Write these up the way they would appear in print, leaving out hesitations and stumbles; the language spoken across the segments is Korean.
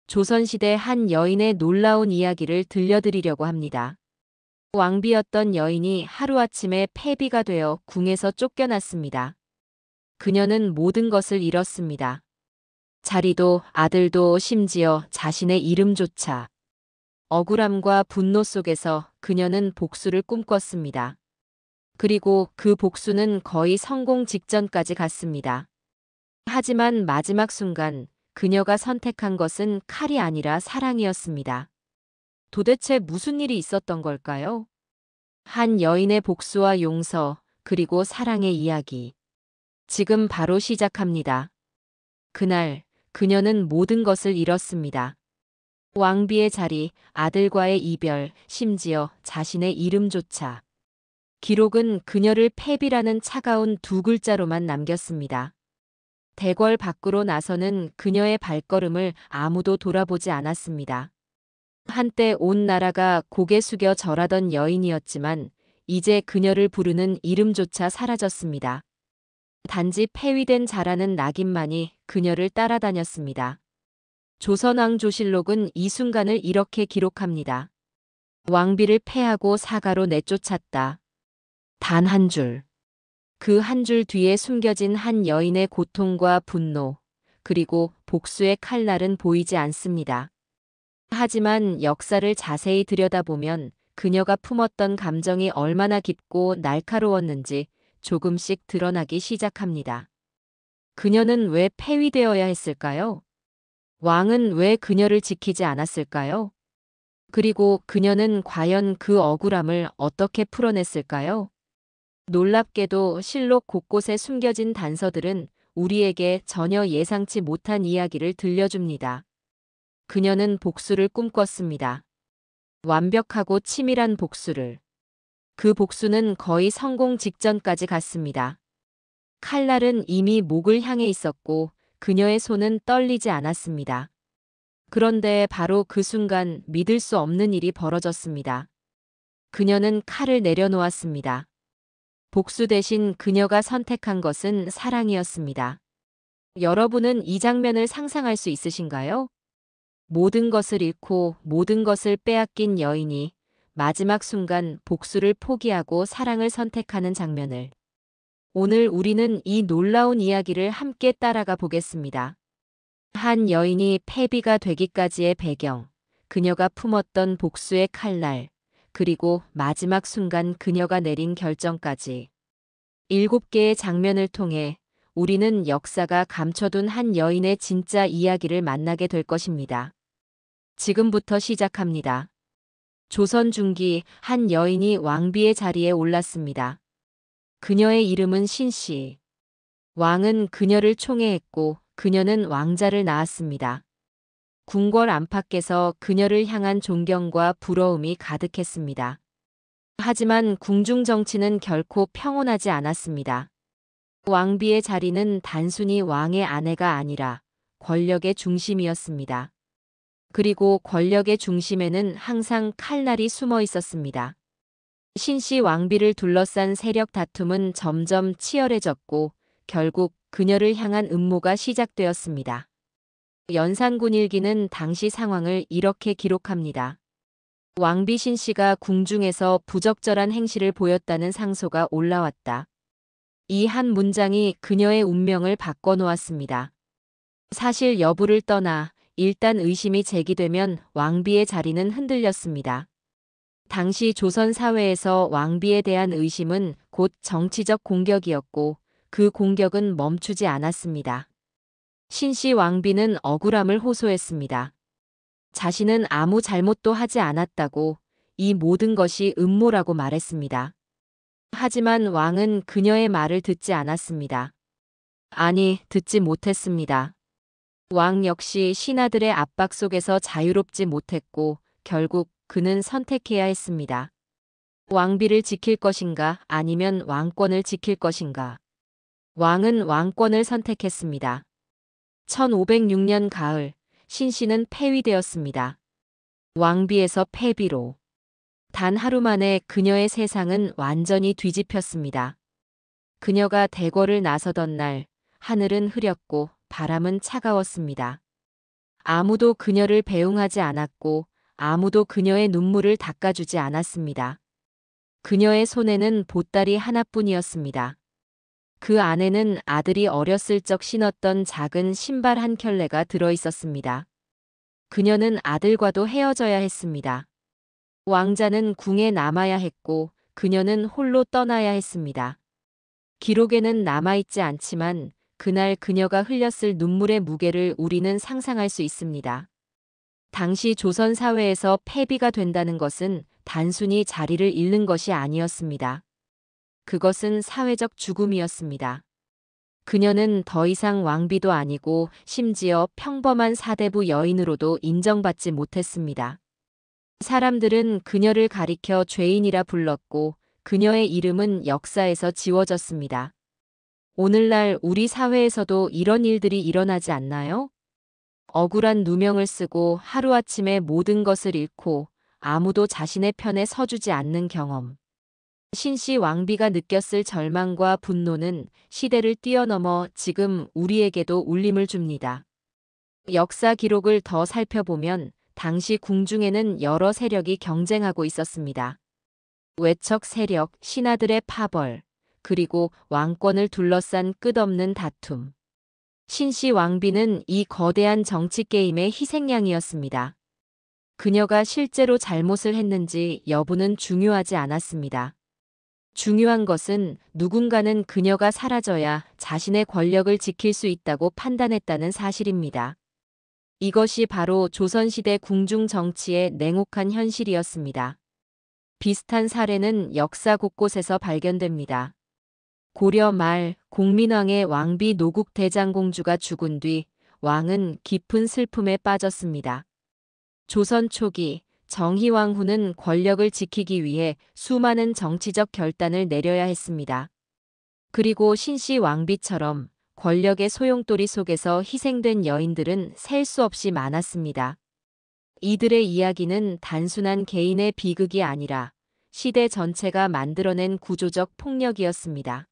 조선시대 한 여인의 놀라운 이야기를 들려드리려고 합니다. 왕비였던 여인이 하루아침에 패비가 되어 궁에서 쫓겨났습니다. 그녀는 모든 것을 잃었습니다. 자리도 아들도 심지어 자신의 이름조차. 억울함과 분노 속에서 그녀는 복수를 꿈꿨습니다. 그리고 그 복수는 거의 성공 직전까지 갔습니다. 하지만 마지막 순간 그녀가 선택한 것은 칼이 아니라 사랑이었습니다. 도대체 무슨 일이 있었던 걸까요? 한 여인의 복수와 용서, 그리고 사랑의 이야기. 지금 바로 시작합니다. 그날, 그녀는 모든 것을 잃었습니다. 왕비의 자리, 아들과의 이별, 심지어 자신의 이름조차. 기록은 그녀를 패비라는 차가운 두 글자로만 남겼습니다. 대궐 밖으로 나서는 그녀의 발걸음을 아무도 돌아보지 않았습니다. 한때 온 나라가 고개 숙여 절하던 여인이었지만 이제 그녀를 부르는 이름조차 사라졌습니다. 단지 폐위된 자라는 낙인만이 그녀를 따라다녔습니다. 조선왕조실록은 이 순간을 이렇게 기록합니다. 왕비를 패하고 사가로 내쫓았다. 단 한 줄. 그 한 줄 뒤에 숨겨진 한 여인의 고통과 분노, 그리고 복수의 칼날은 보이지 않습니다. 하지만 역사를 자세히 들여다보면 그녀가 품었던 감정이 얼마나 깊고 날카로웠는지 조금씩 드러나기 시작합니다. 그녀는 왜 폐위되어야 했을까요? 왕은 왜 그녀를 지키지 않았을까요? 그리고 그녀는 과연 그 억울함을 어떻게 풀어냈을까요? 놀랍게도 실록 곳곳에 숨겨진 단서들은 우리에게 전혀 예상치 못한 이야기를 들려줍니다. 그녀는 복수를 꿈꿨습니다. 완벽하고 치밀한 복수를. 그 복수는 거의 성공 직전까지 갔습니다. 칼날은 이미 목을 향해 있었고 그녀의 손은 떨리지 않았습니다. 그런데 바로 그 순간 믿을 수 없는 일이 벌어졌습니다. 그녀는 칼을 내려놓았습니다. 복수 대신 그녀가 선택한 것은 사랑이었습니다. 여러분은 이 장면을 상상할 수 있으신가요? 모든 것을 잃고 모든 것을 빼앗긴 여인이 마지막 순간 복수를 포기하고 사랑을 선택하는 장면을. 오늘 우리는 이 놀라운 이야기를 함께 따라가 보겠습니다. 한 여인이 패비가 되기까지의 배경, 그녀가 품었던 복수의 칼날, 그리고 마지막 순간 그녀가 내린 결정까지. 7개의 장면을 통해 우리는 역사가 감춰둔 한 여인의 진짜 이야기를 만나게 될 것입니다. 지금부터 시작합니다. 조선 중기 한 여인이 왕비의 자리에 올랐습니다. 그녀의 이름은 신씨. 왕은 그녀를 총애했고 그녀는 왕자를 낳았습니다. 궁궐 안팎에서 그녀를 향한 존경과 부러움이 가득했습니다. 하지만 궁중 정치는 결코 평온하지 않았습니다. 왕비의 자리는 단순히 왕의 아내가 아니라 권력의 중심이었습니다. 그리고 권력의 중심에는 항상 칼날이 숨어 있었습니다. 신씨 왕비를 둘러싼 세력 다툼은 점점 치열해졌고 결국 그녀를 향한 음모가 시작되었습니다. 연산군일기는 당시 상황을 이렇게 기록합니다. 왕비 신씨가 궁중에서 부적절한 행실을 보였다는 상소가 올라왔다. 이 한 문장이 그녀의 운명을 바꿔놓았습니다. 사실 여부를 떠나 일단 의심이 제기되면 왕비의 자리는 흔들렸습니다. 당시 조선 사회에서 왕비에 대한 의심은 곧 정치적 공격이었고 그 공격은 멈추지 않았습니다. 신씨 왕비는 억울함을 호소했습니다. 자신은 아무 잘못도 하지 않았다고, 이 모든 것이 음모라고 말했습니다. 하지만 왕은 그녀의 말을 듣지 않았습니다. 아니, 듣지 못했습니다. 왕 역시 신하들의 압박 속에서 자유롭지 못했고 결국 그는 선택해야 했습니다. 왕비를 지킬 것인가 아니면 왕권을 지킬 것인가. 왕은 왕권을 선택했습니다. 1506년 가을, 신씨는 폐위되었습니다. 왕비에서 패비로. 단 하루 만에 그녀의 세상은 완전히 뒤집혔습니다. 그녀가 대궐을 나서던 날, 하늘은 흐렸고 바람은 차가웠습니다. 아무도 그녀를 배웅하지 않았고 아무도 그녀의 눈물을 닦아주지 않았습니다. 그녀의 손에는 보따리 하나뿐이었습니다. 그 안에는 아들이 어렸을 적 신었던 작은 신발 한 켤레가 들어 있었습니다. 그녀는 아들과도 헤어져야 했습니다. 왕자는 궁에 남아야 했고 그녀는 홀로 떠나야 했습니다. 기록에는 남아있지 않지만 그날 그녀가 흘렸을 눈물의 무게를 우리는 상상할 수 있습니다. 당시 조선 사회에서 패비가 된다는 것은 단순히 자리를 잃는 것이 아니었습니다. 그것은 사회적 죽음이었습니다. 그녀는 더 이상 왕비도 아니고 심지어 평범한 사대부 여인으로도 인정받지 못했습니다. 사람들은 그녀를 가리켜 죄인이라 불렀고 그녀의 이름은 역사에서 지워졌습니다. 오늘날 우리 사회에서도 이런 일들이 일어나지 않나요? 억울한 누명을 쓰고 하루아침에 모든 것을 잃고 아무도 자신의 편에 서주지 않는 경험. 신씨 왕비가 느꼈을 절망과 분노는 시대를 뛰어넘어 지금 우리에게도 울림을 줍니다. 역사 기록을 더 살펴보면 당시 궁중에는 여러 세력이 경쟁하고 있었습니다. 외척 세력, 신하들의 파벌, 그리고 왕권을 둘러싼 끝없는 다툼. 신씨 왕비는 이 거대한 정치 게임의 희생양이었습니다. 그녀가 실제로 잘못을 했는지 여부는 중요하지 않았습니다. 중요한 것은 누군가는 그녀가 사라져야 자신의 권력을 지킬 수 있다고 판단했다는 사실입니다. 이것이 바로 조선시대 궁중 정치의 냉혹한 현실이었습니다. 비슷한 사례는 역사 곳곳에서 발견됩니다. 고려 말 공민왕의 왕비 노국대장공주가 죽은 뒤 왕은 깊은 슬픔에 빠졌습니다. 조선 초기 정희왕후는 권력을 지키기 위해 수많은 정치적 결단을 내려야 했습니다. 그리고 신씨 왕비처럼 권력의 소용돌이 속에서 희생된 여인들은 셀 수 없이 많았습니다. 이들의 이야기는 단순한 개인의 비극이 아니라 시대 전체가 만들어낸 구조적 폭력이었습니다.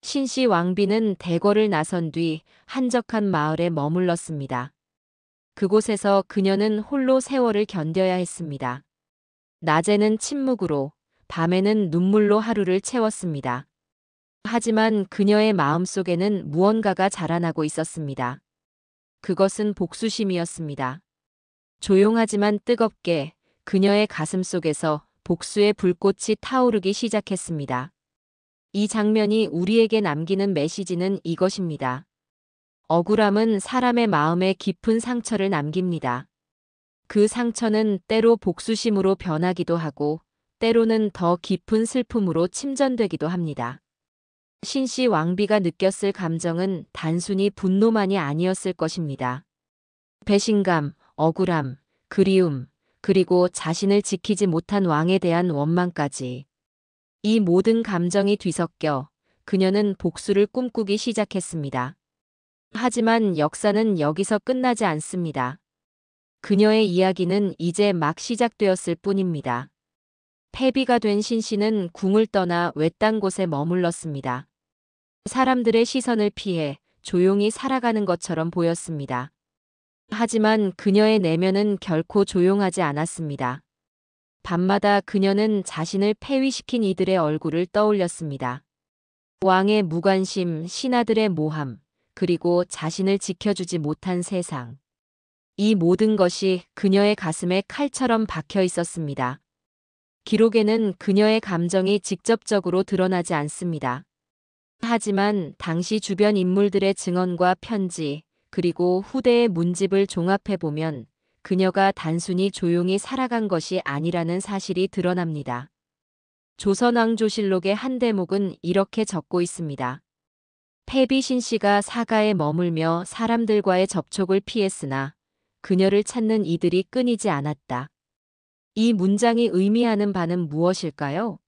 신씨 왕비는 대궐을 나선 뒤 한적한 마을에 머물렀습니다. 그곳에서 그녀는 홀로 세월을 견뎌야 했습니다. 낮에는 침묵으로, 밤에는 눈물로 하루를 채웠습니다. 하지만 그녀의 마음속에는 무언가가 자라나고 있었습니다. 그것은 복수심이었습니다. 조용하지만 뜨겁게 그녀의 가슴 속에서 복수의 불꽃이 타오르기 시작했습니다. 이 장면이 우리에게 남기는 메시지는 이것입니다. 억울함은 사람의 마음에 깊은 상처를 남깁니다. 그 상처는 때로 복수심으로 변하기도 하고 때로는 더 깊은 슬픔으로 침전되기도 합니다. 신씨 왕비가 느꼈을 감정은 단순히 분노만이 아니었을 것입니다. 배신감, 억울함, 그리움, 그리고 자신을 지키지 못한 왕에 대한 원망까지. 이 모든 감정이 뒤섞여 그녀는 복수를 꿈꾸기 시작했습니다. 하지만 역사는 여기서 끝나지 않습니다. 그녀의 이야기는 이제 막 시작되었을 뿐입니다. 패비가 된 신씨는 궁을 떠나 외딴 곳에 머물렀습니다. 사람들의 시선을 피해 조용히 살아가는 것처럼 보였습니다. 하지만 그녀의 내면은 결코 조용하지 않았습니다. 밤마다 그녀는 자신을 폐위시킨 이들의 얼굴을 떠올렸습니다. 왕의 무관심, 신하들의 모함, 그리고 자신을 지켜주지 못한 세상. 이 모든 것이 그녀의 가슴에 칼처럼 박혀 있었습니다. 기록에는 그녀의 감정이 직접적으로 드러나지 않습니다. 하지만 당시 주변 인물들의 증언과 편지, 그리고 후대의 문집을 종합해보면 그녀가 단순히 조용히 살아간 것이 아니라는 사실이 드러납니다. 조선왕조실록의 한 대목은 이렇게 적고 있습니다. 패비 신씨가 사가에 머물며 사람들과의 접촉을 피했으나 그녀를 찾는 이들이 끊이지 않았다. 이 문장이 의미하는 바는 무엇일까요?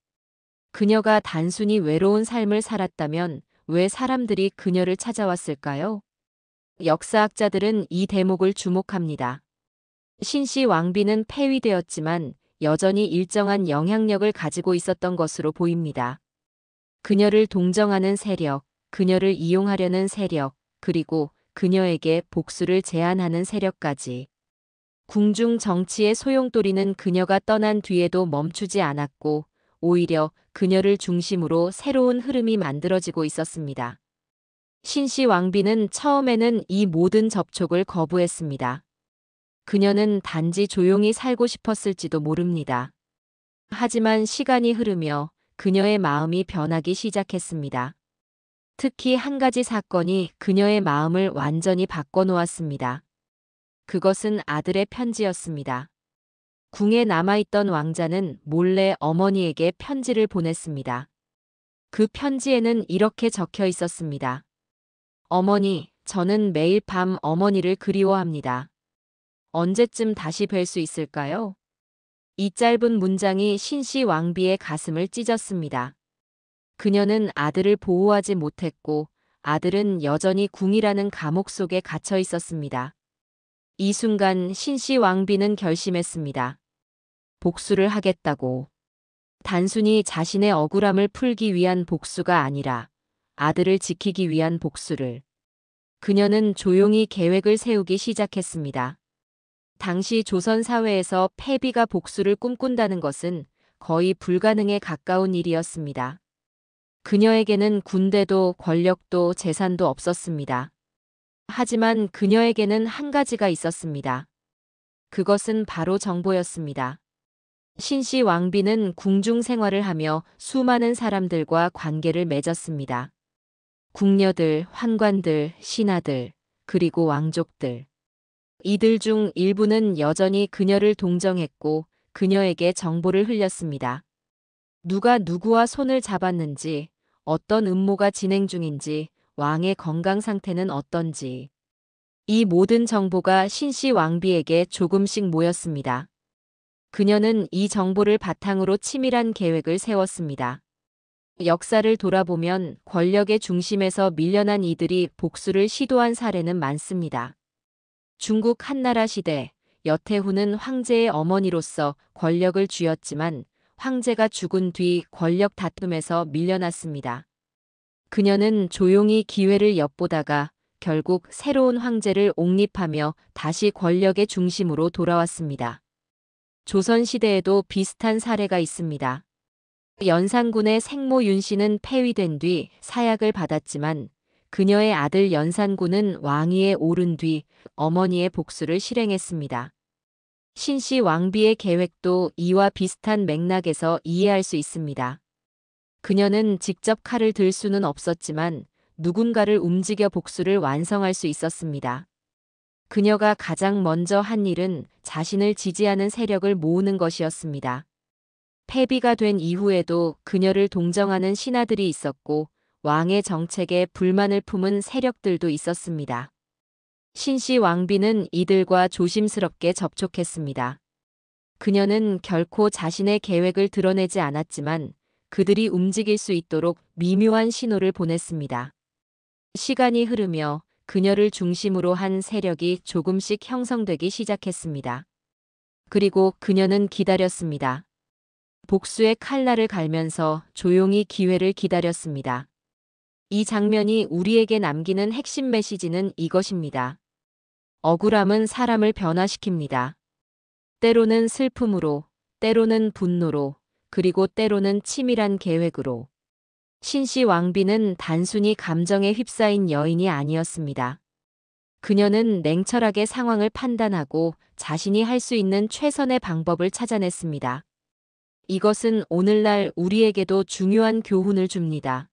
그녀가 단순히 외로운 삶을 살았다면 왜 사람들이 그녀를 찾아왔을까요? 역사학자들은 이 대목을 주목합니다. 신씨 왕비는 폐위되었지만 여전히 일정한 영향력을 가지고 있었던 것으로 보입니다. 그녀를 동정하는 세력, 그녀를 이용하려는 세력, 그리고 그녀에게 복수를 제안하는 세력까지. 궁중 정치의 소용돌이는 그녀가 떠난 뒤에도 멈추지 않았고 오히려 그녀를 중심으로 새로운 흐름이 만들어지고 있었습니다. 신씨 왕비는 처음에는 이 모든 접촉을 거부했습니다. 그녀는 단지 조용히 살고 싶었을지도 모릅니다. 하지만 시간이 흐르며 그녀의 마음이 변하기 시작했습니다. 특히 한 가지 사건이 그녀의 마음을 완전히 바꿔놓았습니다. 그것은 아들의 편지였습니다. 궁에 남아있던 왕자는 몰래 어머니에게 편지를 보냈습니다. 그 편지에는 이렇게 적혀 있었습니다. 어머니, 저는 매일 밤 어머니를 그리워합니다. 언제쯤 다시 뵐 수 있을까요? 이 짧은 문장이 신씨 왕비의 가슴을 찢었습니다. 그녀는 아들을 보호하지 못했고 아들은 여전히 궁이라는 감옥 속에 갇혀 있었습니다. 이 순간 신씨 왕비는 결심했습니다. 복수를 하겠다고. 단순히 자신의 억울함을 풀기 위한 복수가 아니라 아들을 지키기 위한 복수를. 그녀는 조용히 계획을 세우기 시작했습니다. 당시 조선 사회에서 패비가 복수를 꿈꾼다는 것은 거의 불가능에 가까운 일이었습니다. 그녀에게는 군대도 권력도 재산도 없었습니다. 하지만 그녀에게는 한 가지가 있었습니다. 그것은 바로 정보였습니다. 신씨 왕비는 궁중 생활을 하며 수많은 사람들과 관계를 맺었습니다. 궁녀들, 환관들, 신하들, 그리고 왕족들. 이들 중 일부는 여전히 그녀를 동정했고 그녀에게 정보를 흘렸습니다. 누가 누구와 손을 잡았는지, 어떤 음모가 진행 중인지, 왕의 건강 상태는 어떤지. 이 모든 정보가 신씨 왕비에게 조금씩 모였습니다. 그녀는 이 정보를 바탕으로 치밀한 계획을 세웠습니다. 역사를 돌아보면 권력의 중심에서 밀려난 이들이 복수를 시도한 사례는 많습니다. 중국 한나라 시대, 여태후는 황제의 어머니로서 권력을 쥐었지만 황제가 죽은 뒤 권력 다툼에서 밀려났습니다. 그녀는 조용히 기회를 엿보다가 결국 새로운 황제를 옹립하며 다시 권력의 중심으로 돌아왔습니다. 조선시대에도 비슷한 사례가 있습니다. 연산군의 생모 윤씨는 폐위된 뒤 사약을 받았지만 그녀의 아들 연산군은 왕위에 오른 뒤 어머니의 복수를 실행했습니다. 신씨 왕비의 계획도 이와 비슷한 맥락에서 이해할 수 있습니다. 그녀는 직접 칼을 들 수는 없었지만 누군가를 움직여 복수를 완성할 수 있었습니다. 그녀가 가장 먼저 한 일은 자신을 지지하는 세력을 모으는 것이었습니다. 패비가 된 이후에도 그녀를 동정하는 신하들이 있었고 왕의 정책에 불만을 품은 세력들도 있었습니다. 신씨 왕비는 이들과 조심스럽게 접촉했습니다. 그녀는 결코 자신의 계획을 드러내지 않았지만 그들이 움직일 수 있도록 미묘한 신호를 보냈습니다. 시간이 흐르며 그녀를 중심으로 한 세력이 조금씩 형성되기 시작했습니다. 그리고 그녀는 기다렸습니다. 복수의 칼날을 갈면서 조용히 기회를 기다렸습니다. 이 장면이 우리에게 남기는 핵심 메시지는 이것입니다. 억울함은 사람을 변화시킵니다. 때로는 슬픔으로, 때로는 분노로, 그리고 때로는 치밀한 계획으로. 신씨 왕비는 단순히 감정에 휩싸인 여인이 아니었습니다. 그녀는 냉철하게 상황을 판단하고 자신이 할 수 있는 최선의 방법을 찾아냈습니다. 이것은 오늘날 우리에게도 중요한 교훈을 줍니다.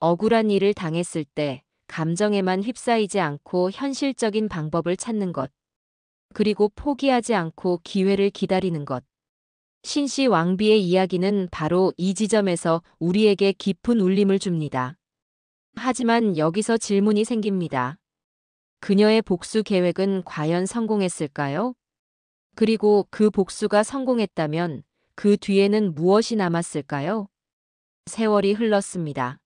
억울한 일을 당했을 때 감정에만 휩싸이지 않고 현실적인 방법을 찾는 것. 그리고 포기하지 않고 기회를 기다리는 것. 신씨 왕비의 이야기는 바로 이 지점에서 우리에게 깊은 울림을 줍니다. 하지만 여기서 질문이 생깁니다. 그녀의 복수 계획은 과연 성공했을까요? 그리고 그 복수가 성공했다면 그 뒤에는 무엇이 남았을까요? 세월이 흘렀습니다.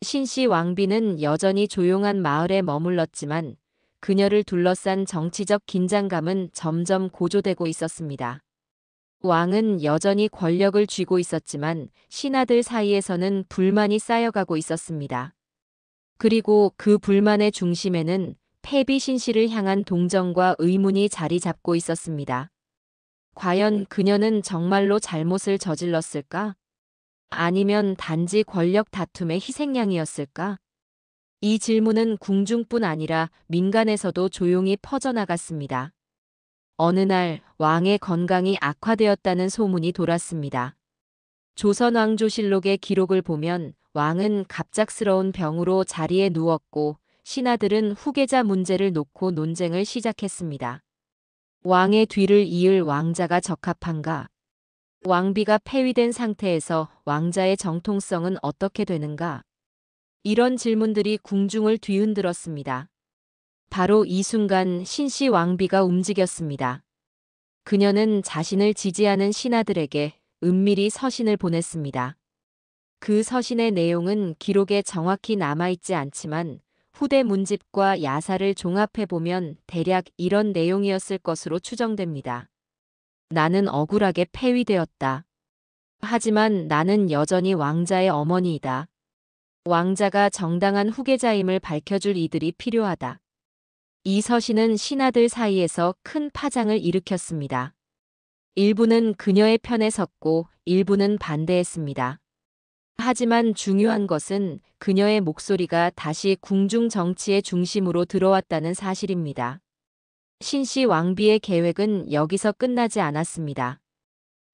신씨 왕비는 여전히 조용한 마을에 머물렀지만 그녀를 둘러싼 정치적 긴장감은 점점 고조되고 있었습니다. 왕은 여전히 권력을 쥐고 있었지만 신하들 사이에서는 불만이 쌓여가고 있었습니다. 그리고 그 불만의 중심에는 패비 신씨를 향한 동정과 의문이 자리 잡고 있었습니다. 과연 그녀는 정말로 잘못을 저질렀을까? 아니면 단지 권력 다툼의 희생양이었을까? 이 질문은 궁중뿐 아니라 민간에서도 조용히 퍼져나갔습니다. 어느 날 왕의 건강이 악화되었다는 소문이 돌았습니다. 조선왕조실록의 기록을 보면 왕은 갑작스러운 병으로 자리에 누웠고 신하들은 후계자 문제를 놓고 논쟁을 시작했습니다. 왕의 뒤를 이을 왕자가 적합한가? 왕비가 폐위된 상태에서 왕자의 정통성은 어떻게 되는가? 이런 질문들이 궁중을 뒤흔들었습니다. 바로 이 순간 신씨 왕비가 움직였습니다. 그녀는 자신을 지지하는 신하들에게 은밀히 서신을 보냈습니다. 그 서신의 내용은 기록에 정확히 남아있지 않지만 후대 문집과 야사를 종합해보면 대략 이런 내용이었을 것으로 추정됩니다. 나는 억울하게 폐위되었다. 하지만 나는 여전히 왕자의 어머니이다. 왕자가 정당한 후계자임을 밝혀줄 이들이 필요하다. 이 서신은 신하들 사이에서 큰 파장을 일으켰습니다. 일부는 그녀의 편에 섰고 일부는 반대했습니다. 하지만 중요한 것은 그녀의 목소리가 다시 궁중 정치의 중심으로 들어왔다는 사실입니다. 신씨 왕비의 계획은 여기서 끝나지 않았습니다.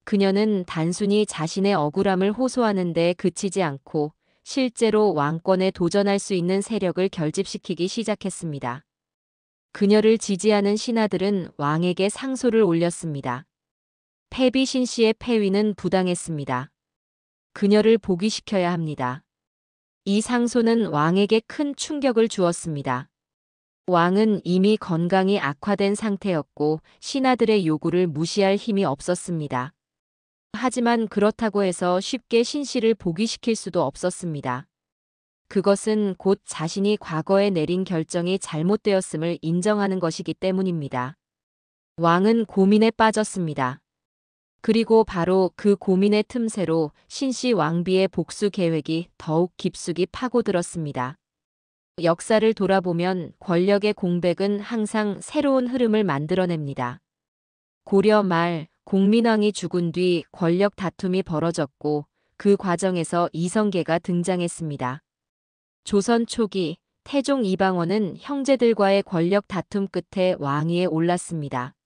그녀는 단순히 자신의 억울함을 호소하는 데 그치지 않고 실제로 왕권에 도전할 수 있는 세력을 결집시키기 시작했습니다. 그녀를 지지하는 신하들은 왕에게 상소를 올렸습니다. 패비 신씨의 폐위는 부당했습니다. 그녀를 복위시켜야 합니다. 이 상소는 왕에게 큰 충격을 주었습니다. 왕은 이미 건강이 악화된 상태였고 신하들의 요구를 무시할 힘이 없었습니다. 하지만 그렇다고 해서 쉽게 신씨를 복위시킬 수도 없었습니다. 그것은 곧 자신이 과거에 내린 결정이 잘못되었음을 인정하는 것이기 때문입니다. 왕은 고민에 빠졌습니다. 그리고 바로 그 고민의 틈새로 신씨 왕비의 복수 계획이 더욱 깊숙이 파고들었습니다. 역사를 돌아보면 권력의 공백은 항상 새로운 흐름을 만들어냅니다. 고려 말 공민왕이 죽은 뒤 권력 다툼이 벌어졌고 그 과정에서 이성계가 등장했습니다. 조선 초기 태종 이방원은 형제들과의 권력 다툼 끝에 왕위에 올랐습니다.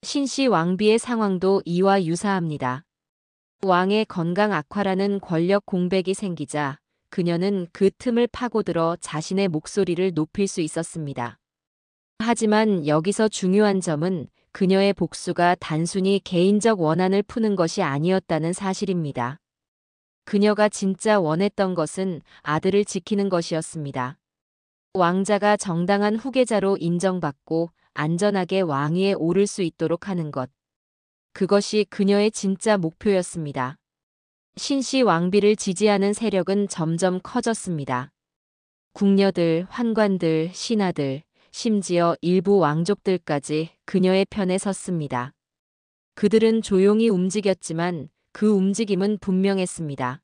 신씨 왕비의 상황도 이와 유사합니다. 왕의 건강 악화라는 권력 공백이 생기자 그녀는 그 틈을 파고들어 자신의 목소리를 높일 수 있었습니다. 하지만 여기서 중요한 점은 그녀의 복수가 단순히 개인적 원한을 푸는 것이 아니었다는 사실입니다. 그녀가 진짜 원했던 것은 아들을 지키는 것이었습니다. 왕자가 정당한 후계자로 인정받고 안전하게 왕위에 오를 수 있도록 하는 것. 그것이 그녀의 진짜 목표였습니다. 신씨 왕비를 지지하는 세력은 점점 커졌습니다. 궁녀들, 환관들, 신하들, 심지어 일부 왕족들까지 그녀의 편에 섰습니다. 그들은 조용히 움직였지만 그 움직임은 분명했습니다.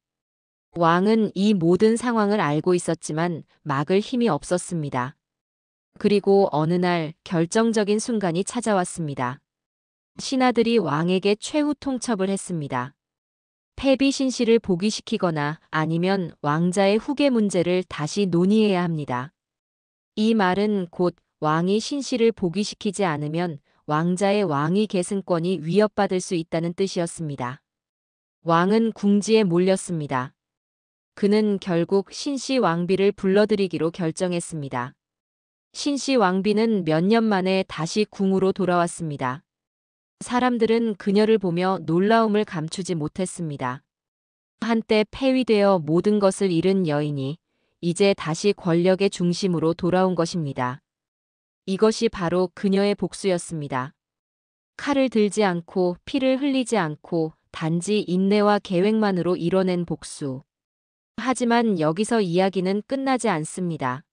왕은 이 모든 상황을 알고 있었지만 막을 힘이 없었습니다. 그리고 어느 날 결정적인 순간이 찾아왔습니다. 신하들이 왕에게 최후 통첩을 했습니다. 패비 신씨를 복위시키거나 아니면 왕자의 후계 문제를 다시 논의해야 합니다. 이 말은 곧 왕이 신씨를 복위시키지 않으면 왕자의 왕위 계승권이 위협받을 수 있다는 뜻이었습니다. 왕은 궁지에 몰렸습니다. 그는 결국 신씨 왕비를 불러들이기로 결정했습니다. 신씨 왕비는 몇 년 만에 다시 궁으로 돌아왔습니다. 사람들은 그녀를 보며 놀라움을 감추지 못했습니다. 한때 폐위되어 모든 것을 잃은 여인이 이제 다시 권력의 중심으로 돌아온 것입니다. 이것이 바로 그녀의 복수였습니다. 칼을 들지 않고 피를 흘리지 않고 단지 인내와 계획만으로 이뤄낸 복수. 하지만 여기서 이야기는 끝나지 않습니다.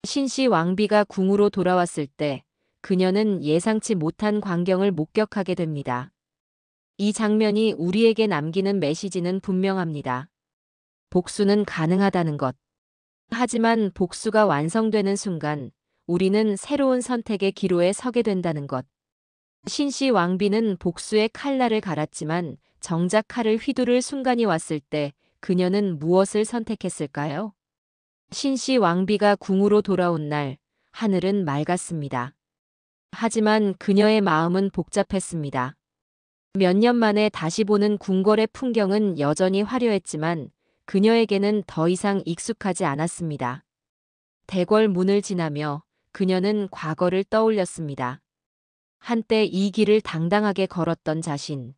신씨 왕비가 궁으로 돌아왔을 때 그녀는 예상치 못한 광경을 목격하게 됩니다. 이 장면이 우리에게 남기는 메시지는 분명합니다. 복수는 가능하다는 것. 하지만 복수가 완성되는 순간 우리는 새로운 선택의 기로에 서게 된다는 것. 신씨 왕비는 복수의 칼날을 갈았지만 정작 칼을 휘두를 순간이 왔을 때 그녀는 무엇을 선택했을까요? 신씨 왕비가 궁으로 돌아온 날, 하늘은 맑았습니다. 하지만 그녀의 마음은 복잡했습니다. 몇 년 만에 다시 보는 궁궐의 풍경은 여전히 화려했지만 그녀에게는 더 이상 익숙하지 않았습니다. 대궐 문을 지나며 그녀는 과거를 떠올렸습니다. 한때 이 길을 당당하게 걸었던 자신.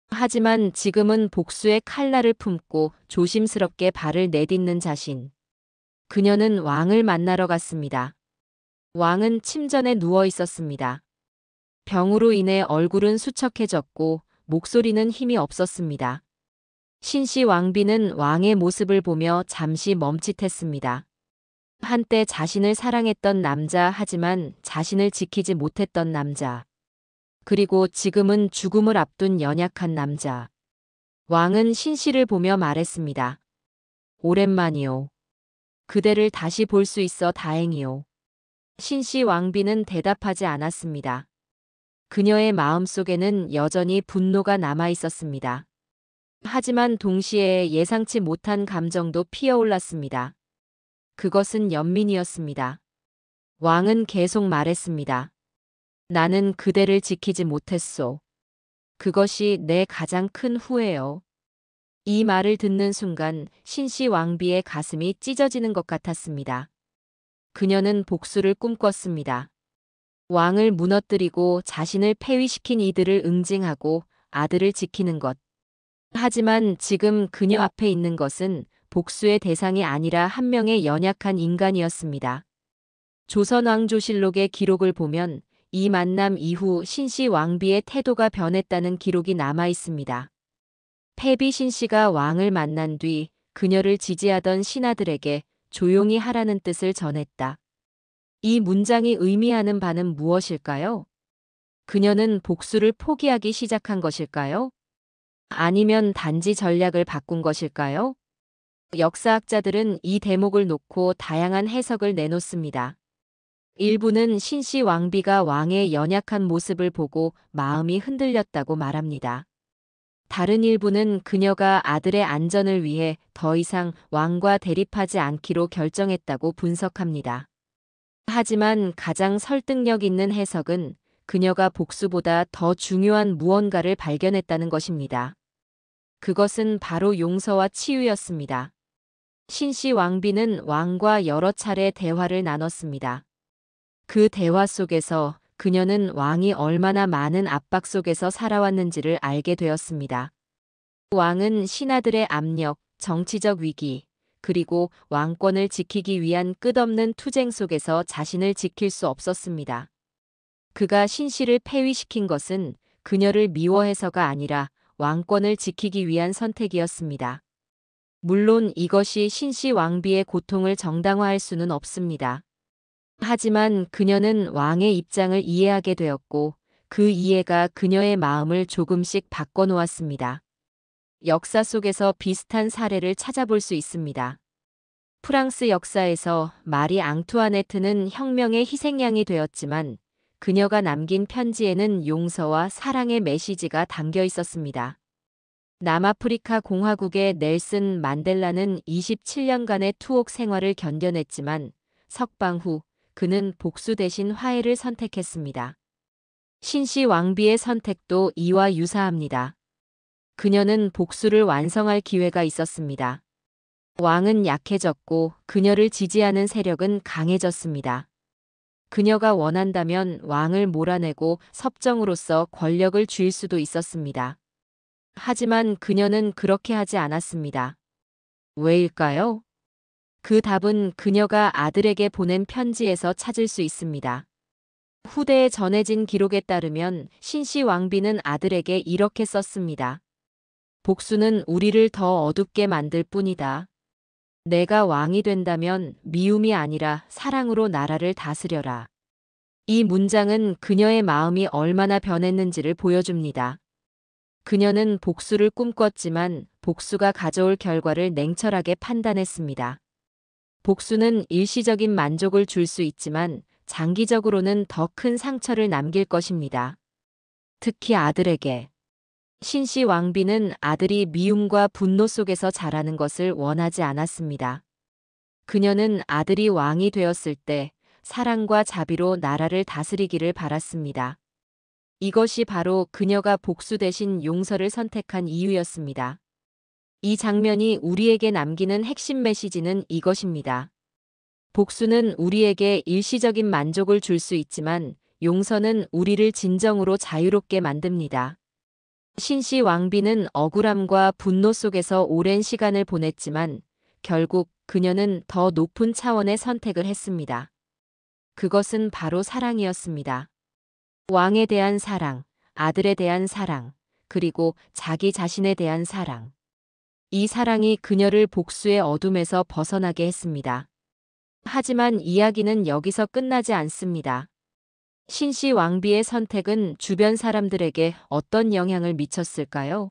하지만 지금은 복수의 칼날을 품고 조심스럽게 발을 내딛는 자신. 그녀는 왕을 만나러 갔습니다. 왕은 침전에 누워 있었습니다. 병으로 인해 얼굴은 수척해졌고 목소리는 힘이 없었습니다. 신씨 왕비는 왕의 모습을 보며 잠시 멈칫했습니다. 한때 자신을 사랑했던 남자, 하지만 자신을 지키지 못했던 남자. 그리고 지금은 죽음을 앞둔 연약한 남자. 왕은 신씨를 보며 말했습니다. 오랜만이오. 그대를 다시 볼 수 있어 다행이오. 신씨 왕비는 대답하지 않았습니다. 그녀의 마음속에는 여전히 분노가 남아 있었습니다. 하지만 동시에 예상치 못한 감정도 피어올랐습니다. 그것은 연민이었습니다. 왕은 계속 말했습니다. 나는 그대를 지키지 못했소. 그것이 내 가장 큰 후회요. 이 말을 듣는 순간 신씨 왕비의 가슴이 찢어지는 것 같았습니다. 그녀는 복수를 꿈꿨습니다. 왕을 무너뜨리고 자신을 폐위시킨 이들을 응징하고 아들을 지키는 것. 하지만 지금 그녀 앞에 있는 것은 복수의 대상이 아니라 한 명의 연약한 인간이었습니다. 조선왕조실록의 기록을 보면 이 만남 이후 신씨 왕비의 태도가 변했다는 기록이 남아 있습니다. 패비 신씨가 왕을 만난 뒤 그녀를 지지하던 신하들에게 조용히 하라는 뜻을 전했다. 이 문장이 의미하는 바는 무엇일까요? 그녀는 복수를 포기하기 시작한 것일까요? 아니면 단지 전략을 바꾼 것일까요? 역사학자들은 이 대목을 놓고 다양한 해석을 내놓습니다. 일부는 신씨 왕비가 왕의 연약한 모습을 보고 마음이 흔들렸다고 말합니다. 다른 일부는 그녀가 아들의 안전을 위해 더 이상 왕과 대립하지 않기로 결정했다고 분석합니다. 하지만 가장 설득력 있는 해석은 그녀가 복수보다 더 중요한 무언가를 발견했다는 것입니다. 그것은 바로 용서와 치유였습니다. 신씨 왕비는 왕과 여러 차례 대화를 나눴습니다. 그 대화 속에서 그녀는 왕이 얼마나 많은 압박 속에서 살아왔는지를 알게 되었습니다. 왕은 신하들의 압력, 정치적 위기, 그리고 왕권을 지키기 위한 끝없는 투쟁 속에서 자신을 지킬 수 없었습니다. 그가 신씨를 폐위시킨 것은 그녀를 미워해서가 아니라 왕권을 지키기 위한 선택이었습니다. 물론 이것이 신씨 왕비의 고통을 정당화할 수는 없습니다. 하지만 그녀는 왕의 입장을 이해하게 되었고 그 이해가 그녀의 마음을 조금씩 바꿔놓았습니다. 역사 속에서 비슷한 사례를 찾아볼 수 있습니다. 프랑스 역사에서 마리 앙투아네트는 혁명의 희생양이 되었지만 그녀가 남긴 편지에는 용서와 사랑의 메시지가 담겨 있었습니다. 남아프리카 공화국의 넬슨 만델라는 27년간의 투옥 생활을 견뎌냈지만 석방 후 그는 복수 대신 화해를 선택했습니다. 신씨 왕비의 선택도 이와 유사합니다. 그녀는 복수를 완성할 기회가 있었습니다. 왕은 약해졌고 그녀를 지지하는 세력은 강해졌습니다. 그녀가 원한다면 왕을 몰아내고 섭정으로서 권력을 쥘 수도 있었습니다. 하지만 그녀는 그렇게 하지 않았습니다. 왜일까요? 그 답은 그녀가 아들에게 보낸 편지에서 찾을 수 있습니다. 후대에 전해진 기록에 따르면 신씨 왕비는 아들에게 이렇게 썼습니다. 복수는 우리를 더 어둡게 만들 뿐이다. 내가 왕이 된다면 미움이 아니라 사랑으로 나라를 다스려라. 이 문장은 그녀의 마음이 얼마나 변했는지를 보여줍니다. 그녀는 복수를 꿈꿨지만 복수가 가져올 결과를 냉철하게 판단했습니다. 복수는 일시적인 만족을 줄 수 있지만 장기적으로는 더 큰 상처를 남길 것입니다. 특히 아들에게. 신씨 왕비는 아들이 미움과 분노 속에서 자라는 것을 원하지 않았습니다. 그녀는 아들이 왕이 되었을 때 사랑과 자비로 나라를 다스리기를 바랐습니다. 이것이 바로 그녀가 복수 대신 용서를 선택한 이유였습니다. 이 장면이 우리에게 남기는 핵심 메시지는 이것입니다. 복수는 우리에게 일시적인 만족을 줄 수 있지만 용서는 우리를 진정으로 자유롭게 만듭니다. 신씨 왕비는 억울함과 분노 속에서 오랜 시간을 보냈지만 결국 그녀는 더 높은 차원의 선택을 했습니다. 그것은 바로 사랑이었습니다. 왕에 대한 사랑, 아들에 대한 사랑, 그리고 자기 자신에 대한 사랑. 이 사랑이 그녀를 복수의 어둠에서 벗어나게 했습니다. 하지만 이야기는 여기서 끝나지 않습니다. 신씨 왕비의 선택은 주변 사람들에게 어떤 영향을 미쳤을까요?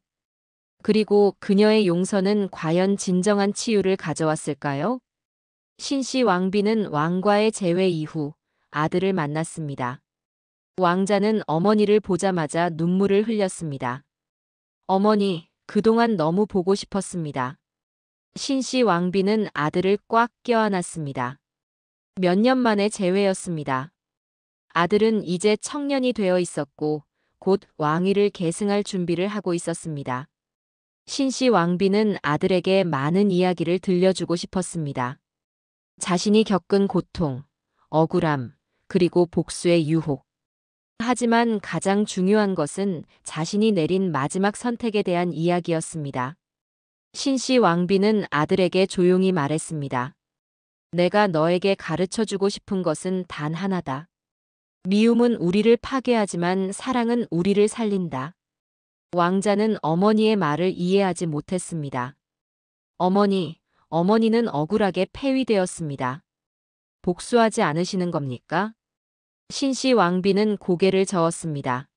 그리고 그녀의 용서는 과연 진정한 치유를 가져왔을까요? 신씨 왕비는 왕과의 재회 이후 아들을 만났습니다. 왕자는 어머니를 보자마자 눈물을 흘렸습니다. 어머니, 그동안 너무 보고 싶었습니다. 신씨 왕비는 아들을 꽉 껴안았습니다. 몇 년 만에 재회였습니다. 아들은 이제 청년이 되어 있었고 곧 왕위를 계승할 준비를 하고 있었습니다. 신씨 왕비는 아들에게 많은 이야기를 들려주고 싶었습니다. 자신이 겪은 고통, 억울함, 그리고 복수의 유혹. 하지만 가장 중요한 것은 자신이 내린 마지막 선택에 대한 이야기였습니다. 신씨 왕비는 아들에게 조용히 말했습니다. 내가 너에게 가르쳐주고 싶은 것은 단 하나다. 미움은 우리를 파괴하지만 사랑은 우리를 살린다. 왕자는 어머니의 말을 이해하지 못했습니다. 어머니는 억울하게 폐위되었습니다. 복수하지 않으시는 겁니까? 신씨 왕비는 고개를 저었습니다.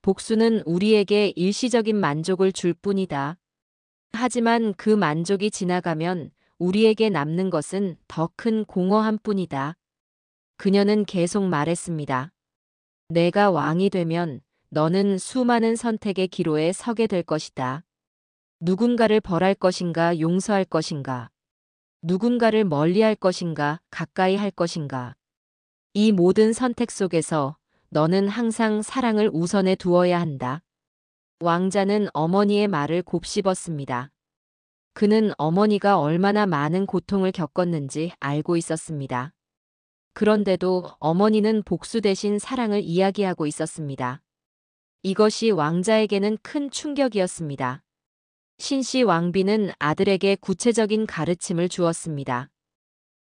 복수는 우리에게 일시적인 만족을 줄 뿐이다. 하지만 그 만족이 지나가면 우리에게 남는 것은 더 큰 공허함 뿐이다. 그녀는 계속 말했습니다. 내가 왕이 되면 너는 수많은 선택의 기로에 서게 될 것이다. 누군가를 벌할 것인가, 용서할 것인가. 누군가를 멀리할 것인가, 가까이 할 것인가. 이 모든 선택 속에서 너는 항상 사랑을 우선에 두어야 한다. 왕자는 어머니의 말을 곱씹었습니다. 그는 어머니가 얼마나 많은 고통을 겪었는지 알고 있었습니다. 그런데도 어머니는 복수 대신 사랑을 이야기하고 있었습니다. 이것이 왕자에게는 큰 충격이었습니다. 신씨 왕비는 아들에게 구체적인 가르침을 주었습니다.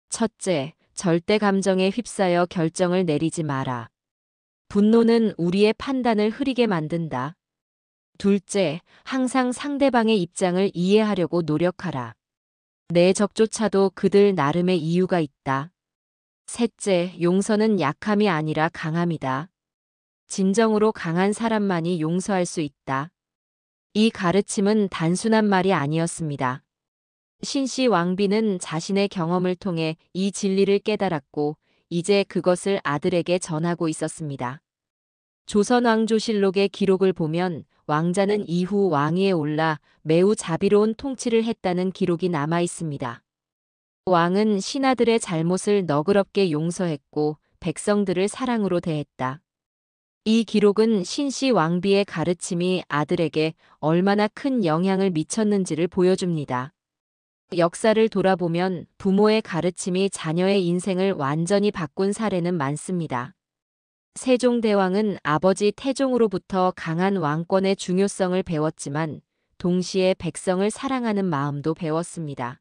첫째, 절대 감정에 휩싸여 결정을 내리지 마라. 분노는 우리의 판단을 흐리게 만든다. 둘째, 항상 상대방의 입장을 이해하려고 노력하라. 내 적조차도 그들 나름의 이유가 있다. 셋째, 용서는 약함이 아니라 강함이다. 진정으로 강한 사람만이 용서할 수 있다. 이 가르침은 단순한 말이 아니었습니다. 신씨 왕비는 자신의 경험을 통해 이 진리를 깨달았고 이제 그것을 아들에게 전하고 있었습니다. 조선왕조실록의 기록을 보면 왕자는 이후 왕위에 올라 매우 자비로운 통치를 했다는 기록이 남아 있습니다. 왕은 신하들의 잘못을 너그럽게 용서했고 백성들을 사랑으로 대했다. 이 기록은 신씨 왕비의 가르침이 아들에게 얼마나 큰 영향을 미쳤는지를 보여줍니다. 역사를 돌아보면 부모의 가르침이 자녀의 인생을 완전히 바꾼 사례는 많습니다. 세종대왕은 아버지 태종으로부터 강한 왕권의 중요성을 배웠지만 동시에 백성을 사랑하는 마음도 배웠습니다.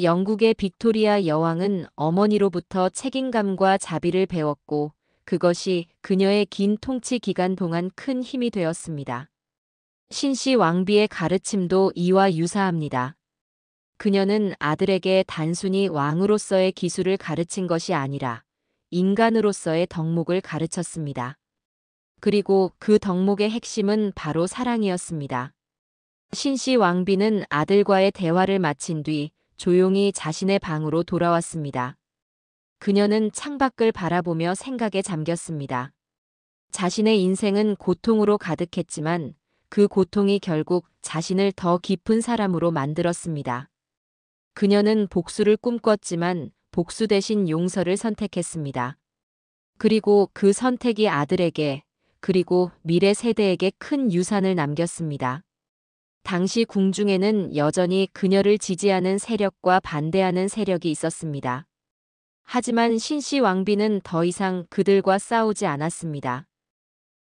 영국의 빅토리아 여왕은 어머니로부터 책임감과 자비를 배웠고 그것이 그녀의 긴 통치 기간 동안 큰 힘이 되었습니다. 신씨 왕비의 가르침도 이와 유사합니다. 그녀는 아들에게 단순히 왕으로서의 기술을 가르친 것이 아니라 인간으로서의 덕목을 가르쳤습니다. 그리고 그 덕목의 핵심은 바로 사랑이었습니다. 신씨 왕비는 아들과의 대화를 마친 뒤 조용히 자신의 방으로 돌아왔습니다. 그녀는 창밖을 바라보며 생각에 잠겼습니다. 자신의 인생은 고통으로 가득했지만 그 고통이 결국 자신을 더 깊은 사람으로 만들었습니다. 그녀는 복수를 꿈꿨지만 복수 대신 용서를 선택했습니다. 그리고 그 선택이 아들에게 그리고 미래 세대에게 큰 유산을 남겼습니다. 당시 궁중에는 여전히 그녀를 지지하는 세력과 반대하는 세력이 있었습니다. 하지만 신씨 왕비는 더 이상 그들과 싸우지 않았습니다.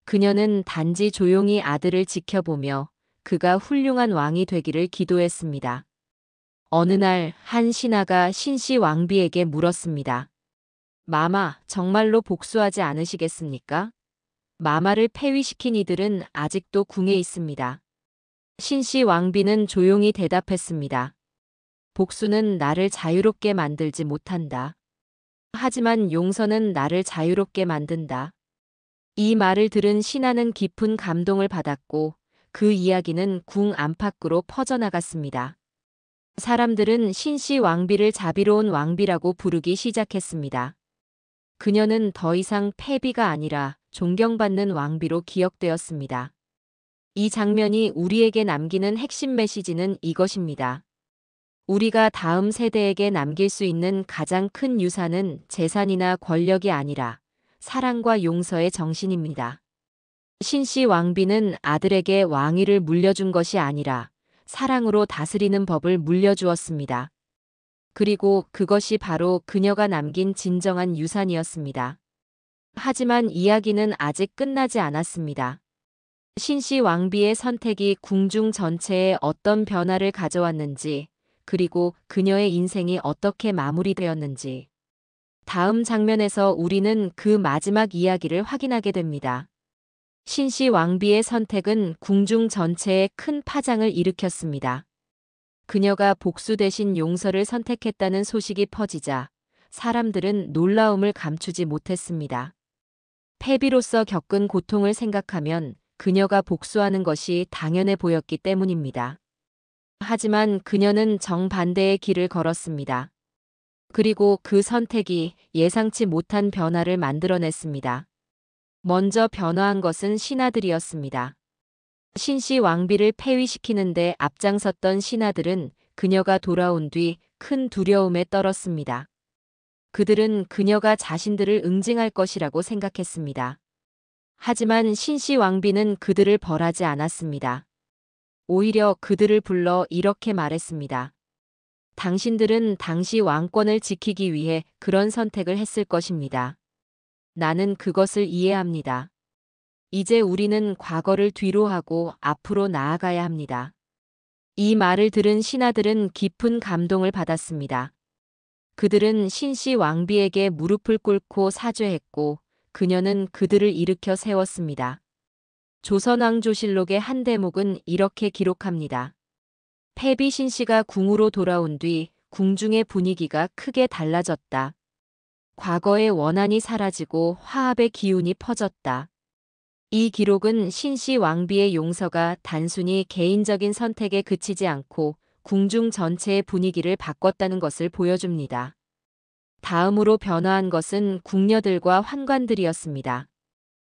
그녀는 단지 조용히 아들을 지켜보며 그가 훌륭한 왕이 되기를 기도했습니다. 어느 날 한 신하가 신씨 왕비에게 물었습니다. 마마, 정말로 복수하지 않으시겠습니까? 마마를 폐위시킨 이들은 아직도 궁에 있습니다. 신씨 왕비는 조용히 대답했습니다. 복수는 나를 자유롭게 만들지 못한다. 하지만 용서는 나를 자유롭게 만든다. 이 말을 들은 신하는 깊은 감동을 받았고 그 이야기는 궁 안팎으로 퍼져나갔습니다. 사람들은 신씨 왕비를 자비로운 왕비라고 부르기 시작했습니다. 그녀는 더 이상 패비가 아니라 존경받는 왕비로 기억되었습니다. 이 장면이 우리에게 남기는 핵심 메시지는 이것입니다. 우리가 다음 세대에게 남길 수 있는 가장 큰 유산은 재산이나 권력이 아니라 사랑과 용서의 정신입니다. 신씨 왕비는 아들에게 왕위를 물려준 것이 아니라 사랑으로 다스리는 법을 물려주었습니다. 그리고 그것이 바로 그녀가 남긴 진정한 유산이었습니다. 하지만 이야기는 아직 끝나지 않았습니다. 신씨 왕비의 선택이 궁중 전체에 어떤 변화를 가져왔는지, 그리고 그녀의 인생이 어떻게 마무리되었는지. 다음 장면에서 우리는 그 마지막 이야기를 확인하게 됩니다. 신씨 왕비의 선택은 궁중 전체에 큰 파장을 일으켰습니다. 그녀가 복수 대신 용서를 선택했다는 소식이 퍼지자 사람들은 놀라움을 감추지 못했습니다. 패비로서 겪은 고통을 생각하면 그녀가 복수하는 것이 당연해 보였기 때문입니다. 하지만 그녀는 정반대의 길을 걸었습니다. 그리고 그 선택이 예상치 못한 변화를 만들어냈습니다. 먼저 변화한 것은 신하들이었습니다. 신씨 왕비를 폐위시키는데 앞장섰던 신하들은 그녀가 돌아온 뒤 큰 두려움에 떨었습니다. 그들은 그녀가 자신들을 응징할 것이라고 생각했습니다. 하지만 신씨 왕비는 그들을 벌하지 않았습니다. 오히려 그들을 불러 이렇게 말했습니다. 당신들은 당시 왕권을 지키기 위해 그런 선택을 했을 것입니다. 나는 그것을 이해합니다. 이제 우리는 과거를 뒤로하고 앞으로 나아가야 합니다. 이 말을 들은 신하들은 깊은 감동을 받았습니다. 그들은 신씨 왕비에게 무릎을 꿇고 사죄했고 그녀는 그들을 일으켜 세웠습니다. 조선왕조실록의 한 대목은 이렇게 기록합니다. 패비 신씨가 궁으로 돌아온 뒤 궁중의 분위기가 크게 달라졌다. 과거의 원한이 사라지고 화합의 기운이 퍼졌다. 이 기록은 신씨 왕비의 용서가 단순히 개인적인 선택에 그치지 않고 궁중 전체의 분위기를 바꿨다는 것을 보여줍니다. 다음으로 변화한 것은 궁녀들과 환관들이었습니다.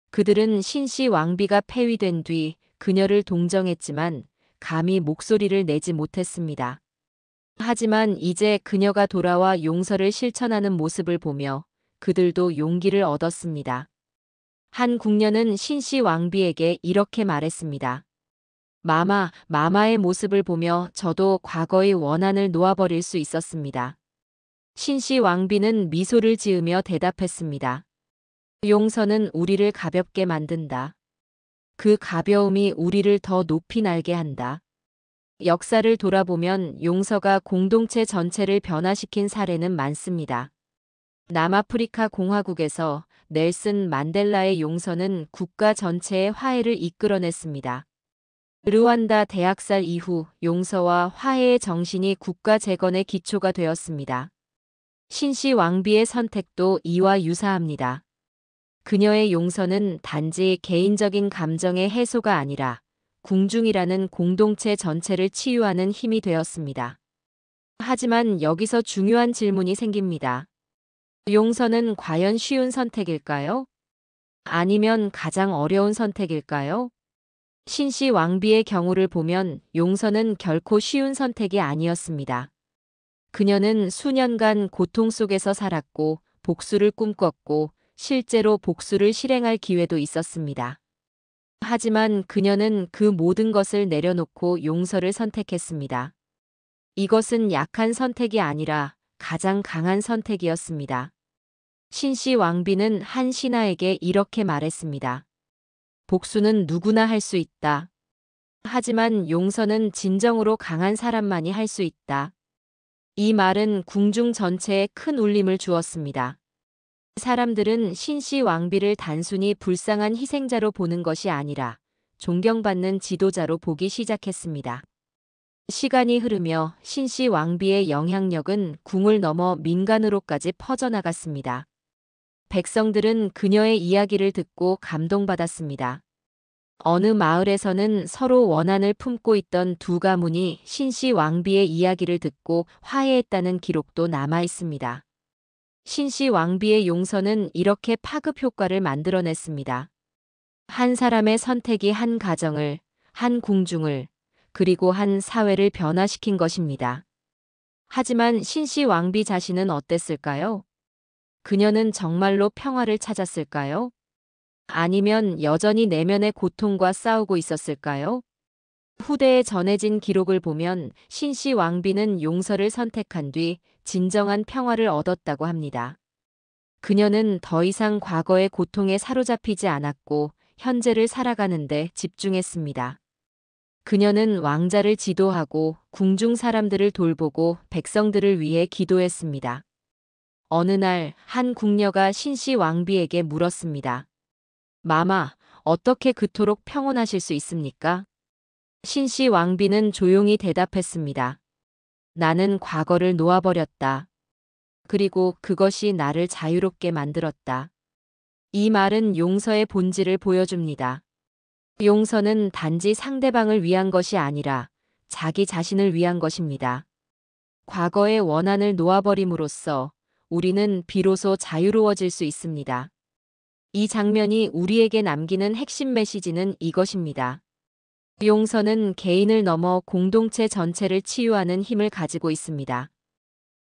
그들은 신씨 왕비가 폐위된 뒤 그녀를 동정했지만 감히 목소리를 내지 못했습니다. 하지만 이제 그녀가 돌아와 용서를 실천하는 모습을 보며 그들도 용기를 얻었습니다. 한 궁녀는 신씨 왕비에게 이렇게 말했습니다. 마마의 모습을 보며 저도 과거의 원한을 놓아버릴 수 있었습니다. 신씨 왕비는 미소를 지으며 대답했습니다. 용서는 우리를 가볍게 만든다. 그 가벼움이 우리를 더 높이 날게 한다. 역사를 돌아보면 용서가 공동체 전체를 변화시킨 사례는 많습니다. 남아프리카 공화국에서 넬슨 만델라의 용서는 국가 전체의 화해를 이끌어냈습니다. 르완다 대학살 이후 용서와 화해의 정신이 국가 재건의 기초가 되었습니다. 신씨 왕비의 선택도 이와 유사합니다. 그녀의 용서는 단지 개인적인 감정의 해소가 아니라 궁중이라는 공동체 전체를 치유하는 힘이 되었습니다. 하지만 여기서 중요한 질문이 생깁니다. 용서는 과연 쉬운 선택일까요? 아니면 가장 어려운 선택일까요? 신씨 왕비의 경우를 보면 용서는 결코 쉬운 선택이 아니었습니다. 그녀는 수년간 고통 속에서 살았고 복수를 꿈꿨고 실제로 복수를 실행할 기회도 있었습니다. 하지만 그녀는 그 모든 것을 내려놓고 용서를 선택했습니다. 이것은 약한 선택이 아니라 가장 강한 선택이었습니다. 신씨 왕비는 한 신하에게 이렇게 말했습니다. 복수는 누구나 할 수 있다. 하지만 용서는 진정으로 강한 사람만이 할 수 있다. 이 말은 궁중 전체에 큰 울림을 주었습니다. 사람들은 신씨 왕비를 단순히 불쌍한 희생자로 보는 것이 아니라 존경받는 지도자로 보기 시작했습니다. 시간이 흐르며 신씨 왕비의 영향력은 궁을 넘어 민간으로까지 퍼져나갔습니다. 백성들은 그녀의 이야기를 듣고 감동받았습니다. 어느 마을에서는 서로 원한을 품고 있던 두 가문이 신씨 왕비의 이야기를 듣고 화해했다는 기록도 남아 있습니다. 신씨 왕비의 용서는 이렇게 파급 효과를 만들어냈습니다. 한 사람의 선택이 한 가정을, 한 궁중을, 그리고 한 사회를 변화시킨 것입니다. 하지만 신씨 왕비 자신은 어땠을까요? 그녀는 정말로 평화를 찾았을까요? 아니면 여전히 내면의 고통과 싸우고 있었을까요? 후대에 전해진 기록을 보면 신씨 왕비는 용서를 선택한 뒤 진정한 평화를 얻었다고 합니다. 그녀는 더 이상 과거의 고통에 사로잡히지 않았고 현재를 살아가는데 집중했습니다. 그녀는 왕자를 지도하고 궁중 사람들을 돌보고 백성들을 위해 기도했습니다. 어느 날 한 궁녀가 신씨 왕비에게 물었습니다. 마마, 어떻게 그토록 평온하실 수 있습니까? 신씨 왕비는 조용히 대답했습니다. 나는 과거를 놓아버렸다. 그리고 그것이 나를 자유롭게 만들었다. 이 말은 용서의 본질을 보여줍니다. 용서는 단지 상대방을 위한 것이 아니라 자기 자신을 위한 것입니다. 과거의 원한을 놓아버림으로써 우리는 비로소 자유로워질 수 있습니다. 이 장면이 우리에게 남기는 핵심 메시지는 이것입니다. 용서는 개인을 넘어 공동체 전체를 치유하는 힘을 가지고 있습니다.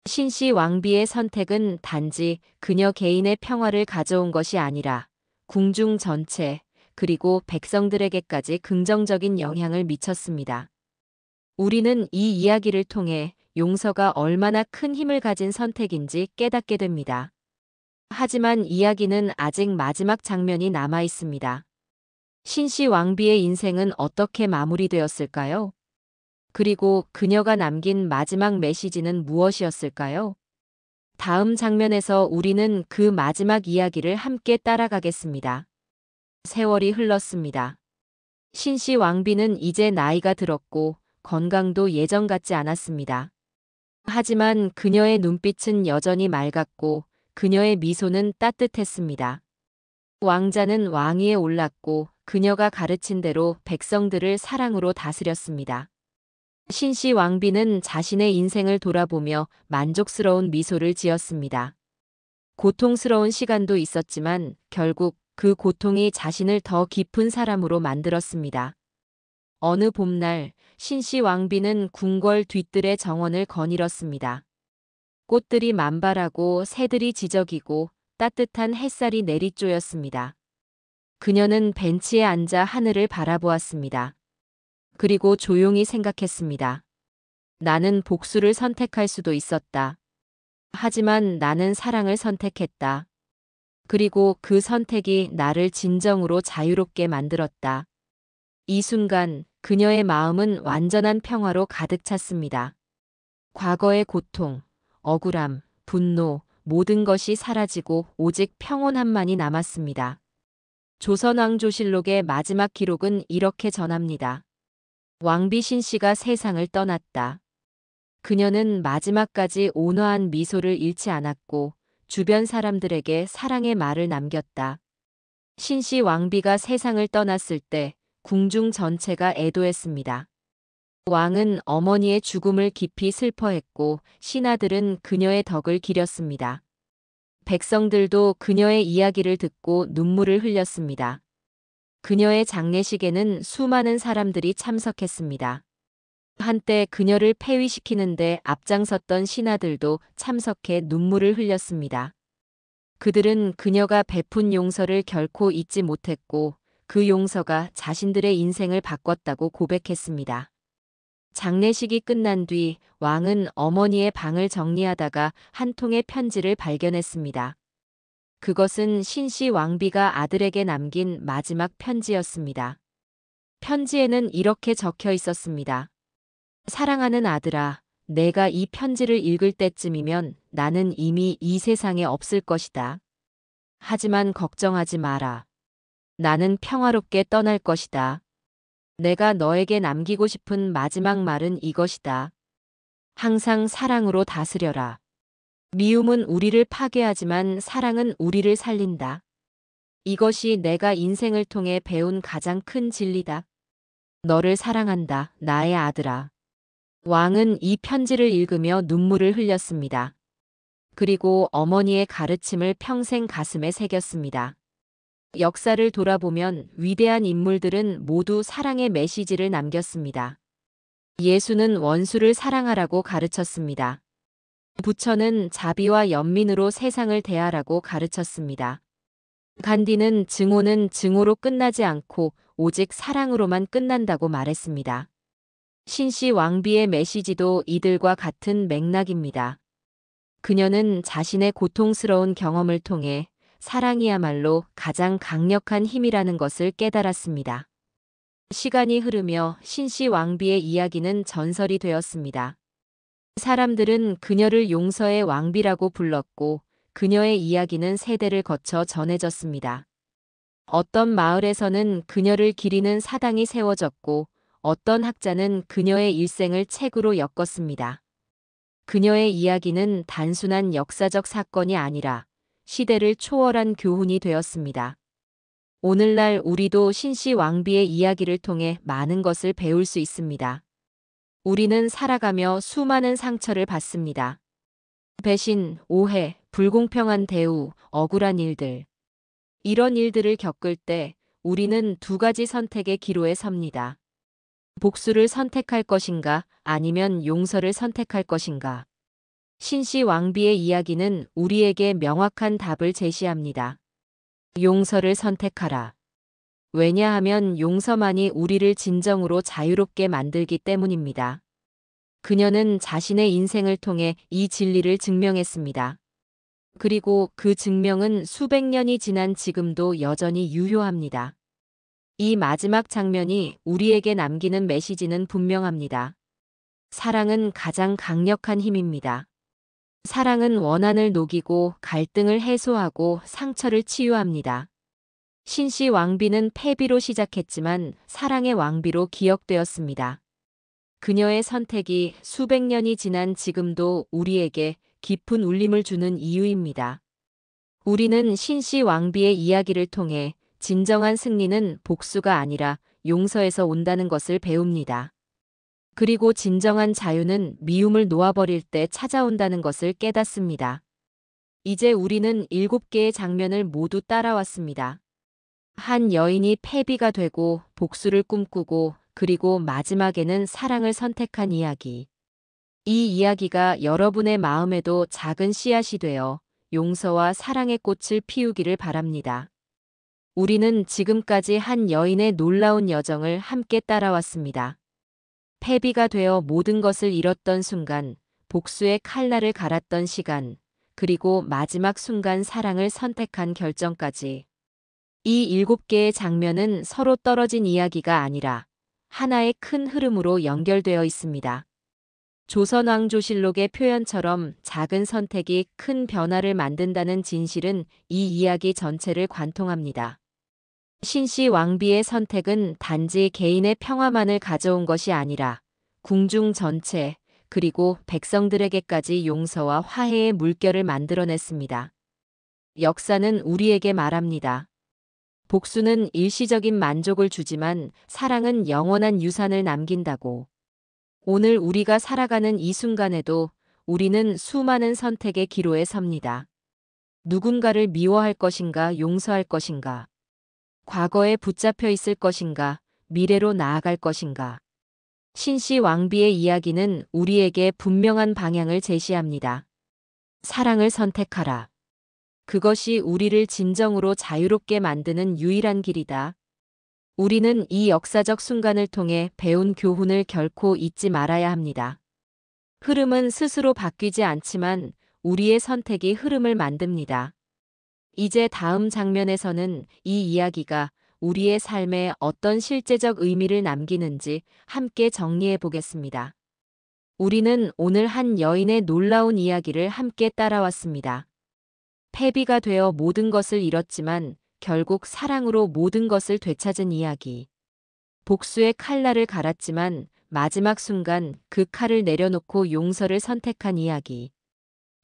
신씨 왕비의 선택은 단지 그녀 개인의 평화를 가져온 것이 아니라 궁중 전체 그리고 백성들에게까지 긍정적인 영향을 미쳤습니다. 우리는 이 이야기를 통해 용서가 얼마나 큰 힘을 가진 선택인지 깨닫게 됩니다. 하지만 이야기는 아직 마지막 장면이 남아 있습니다. 신씨 왕비의 인생은 어떻게 마무리되었을까요? 그리고 그녀가 남긴 마지막 메시지는 무엇이었을까요? 다음 장면에서 우리는 그 마지막 이야기를 함께 따라가겠습니다. 세월이 흘렀습니다. 신씨 왕비는 이제 나이가 들었고 건강도 예전 같지 않았습니다. 하지만 그녀의 눈빛은 여전히 맑았고 그녀의 미소는 따뜻했습니다. 왕자는 왕위에 올랐고 그녀가 가르친 대로 백성들을 사랑으로 다스렸습니다. 신씨 왕비는 자신의 인생을 돌아보며 만족스러운 미소를 지었습니다. 고통스러운 시간도 있었지만 결국 그 고통이 자신을 더 깊은 사람으로 만들었습니다. 어느 봄날 신씨 왕비는 궁궐 뒤뜰의 정원을 거닐었습니다. 꽃들이 만발하고 새들이 지저귀고 따뜻한 햇살이 내리쬐었습니다. 그녀는 벤치에 앉아 하늘을 바라보았습니다. 그리고 조용히 생각했습니다. 나는 복수를 선택할 수도 있었다. 하지만 나는 사랑을 선택했다. 그리고 그 선택이 나를 진정으로 자유롭게 만들었다. 이 순간 그녀의 마음은 완전한 평화로 가득 찼습니다. 과거의 고통, 억울함, 분노, 모든 것이 사라지고 오직 평온함만이 남았습니다. 조선왕조실록의 마지막 기록은 이렇게 전합니다. 왕비 신씨가 세상을 떠났다. 그녀는 마지막까지 온화한 미소를 잃지 않았고 주변 사람들에게 사랑의 말을 남겼다. 신씨 왕비가 세상을 떠났을 때 궁중 전체가 애도했습니다. 왕은 어머니의 죽음을 깊이 슬퍼했고 신하들은 그녀의 덕을 기렸습니다. 백성들도 그녀의 이야기를 듣고 눈물을 흘렸습니다. 그녀의 장례식에는 수많은 사람들이 참석했습니다. 한때 그녀를 폐위시키는데 앞장섰던 신하들도 참석해 눈물을 흘렸습니다. 그들은 그녀가 베푼 용서를 결코 잊지 못했고 그 용서가 자신들의 인생을 바꿨다고 고백했습니다. 장례식이 끝난 뒤 왕은 어머니의 방을 정리하다가 한 통의 편지를 발견했습니다. 그것은 신씨 왕비가 아들에게 남긴 마지막 편지였습니다. 편지에는 이렇게 적혀 있었습니다. 사랑하는 아들아, 내가 이 편지를 읽을 때쯤이면 나는 이미 이 세상에 없을 것이다. 하지만 걱정하지 마라. 나는 평화롭게 떠날 것이다. 내가 너에게 남기고 싶은 마지막 말은 이것이다. 항상 사랑으로 다스려라. 미움은 우리를 파괴하지만 사랑은 우리를 살린다. 이것이 내가 인생을 통해 배운 가장 큰 진리다. 너를 사랑한다, 나의 아들아. 왕은 이 편지를 읽으며 눈물을 흘렸습니다. 그리고 어머니의 가르침을 평생 가슴에 새겼습니다. 역사를 돌아보면 위대한 인물들은 모두 사랑의 메시지를 남겼습니다. 예수는 원수를 사랑하라고 가르쳤습니다. 부처는 자비와 연민으로 세상을 대하라고 가르쳤습니다. 간디는 증오는 증오로 끝나지 않고 오직 사랑으로만 끝난다고 말했습니다. 신씨 왕비의 메시지도 이들과 같은 맥락입니다. 그녀는 자신의 고통스러운 경험을 통해 사랑이야말로 가장 강력한 힘이라는 것을 깨달았습니다. 시간이 흐르며 신씨 왕비의 이야기는 전설이 되었습니다. 사람들은 그녀를 용서의 왕비라고 불렀고 그녀의 이야기는 세대를 거쳐 전해졌습니다. 어떤 마을에서는 그녀를 기리는 사당이 세워졌고 어떤 학자는 그녀의 일생을 책으로 엮었습니다. 그녀의 이야기는 단순한 역사적 사건이 아니라 시대를 초월한 교훈이 되었습니다. 오늘날 우리도 신씨 왕비의 이야기를 통해 많은 것을 배울 수 있습니다. 우리는 살아가며 수많은 상처를 받습니다. 배신, 오해, 불공평한 대우, 억울한 일들. 이런 일들을 겪을 때 우리는 두 가지 선택의 기로에 섭니다. 복수를 선택할 것인가 아니면 용서를 선택할 것인가. 신씨 왕비의 이야기는 우리에게 명확한 답을 제시합니다. 용서를 선택하라. 왜냐하면 용서만이 우리를 진정으로 자유롭게 만들기 때문입니다. 그녀는 자신의 인생을 통해 이 진리를 증명했습니다. 그리고 그 증명은 수백 년이 지난 지금도 여전히 유효합니다. 이 마지막 장면이 우리에게 남기는 메시지는 분명합니다. 사랑은 가장 강력한 힘입니다. 사랑은 원한을 녹이고 갈등을 해소하고 상처를 치유합니다. 신씨 왕비는 패비로 시작했지만 사랑의 왕비로 기억되었습니다. 그녀의 선택이 수백 년이 지난 지금도 우리에게 깊은 울림을 주는 이유입니다. 우리는 신씨 왕비의 이야기를 통해 진정한 승리는 복수가 아니라 용서에서 온다는 것을 배웁니다. 그리고 진정한 자유는 미움을 놓아버릴 때 찾아온다는 것을 깨닫습니다. 이제 우리는 7개의 장면을 모두 따라왔습니다. 한 여인이 패비가 되고 복수를 꿈꾸고 그리고 마지막에는 사랑을 선택한 이야기. 이 이야기가 여러분의 마음에도 작은 씨앗이 되어 용서와 사랑의 꽃을 피우기를 바랍니다. 우리는 지금까지 한 여인의 놀라운 여정을 함께 따라왔습니다. 패비가 되어 모든 것을 잃었던 순간, 복수의 칼날을 갈았던 시간, 그리고 마지막 순간 사랑을 선택한 결정까지. 이 7개의 장면은 서로 떨어진 이야기가 아니라 하나의 큰 흐름으로 연결되어 있습니다. 조선왕조실록의 표현처럼 작은 선택이 큰 변화를 만든다는 진실은 이 이야기 전체를 관통합니다. 신씨 왕비의 선택은 단지 개인의 평화만을 가져온 것이 아니라 궁중 전체 그리고 백성들에게까지 용서와 화해의 물결을 만들어냈습니다. 역사는 우리에게 말합니다. 복수는 일시적인 만족을 주지만 사랑은 영원한 유산을 남긴다고. 오늘 우리가 살아가는 이 순간에도 우리는 수많은 선택의 기로에 섭니다. 누군가를 미워할 것인가, 용서할 것인가? 과거에 붙잡혀 있을 것인가, 미래로 나아갈 것인가? 신씨 왕비의 이야기는 우리에게 분명한 방향을 제시합니다. 사랑을 선택하라. 그것이 우리를 진정으로 자유롭게 만드는 유일한 길이다. 우리는 이 역사적 순간을 통해 배운 교훈을 결코 잊지 말아야 합니다. 흐름은 스스로 바뀌지 않지만 우리의 선택이 흐름을 만듭니다. 이제 다음 장면에서는 이 이야기가 우리의 삶에 어떤 실제적 의미를 남기는지 함께 정리해 보겠습니다. 우리는 오늘 한 여인의 놀라운 이야기를 함께 따라왔습니다. 패비가 되어 모든 것을 잃었지만 결국 사랑으로 모든 것을 되찾은 이야기. 복수의 칼날을 갈았지만 마지막 순간 그 칼을 내려놓고 용서를 선택한 이야기.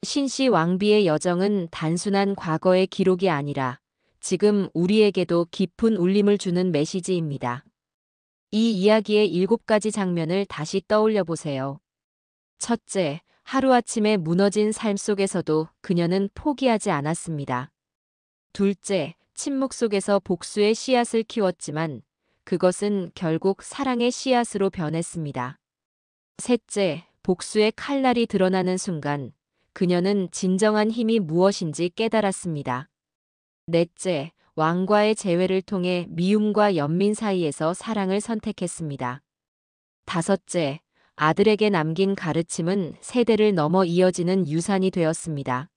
신씨 왕비의 여정은 단순한 과거의 기록이 아니라 지금 우리에게도 깊은 울림을 주는 메시지입니다. 이 이야기의 7가지 장면을 다시 떠올려 보세요. 첫째, 하루아침에 무너진 삶 속에서도 그녀는 포기하지 않았습니다. 둘째, 침묵 속에서 복수의 씨앗을 키웠지만 그것은 결국 사랑의 씨앗으로 변했습니다. 셋째, 복수의 칼날이 드러나는 순간 그녀는 진정한 힘이 무엇인지 깨달았습니다. 넷째, 왕과의 재회를 통해 미움과 연민 사이에서 사랑을 선택했습니다. 다섯째, 아들에게 남긴 가르침은 세대를 넘어 이어지는 유산이 되었습니다.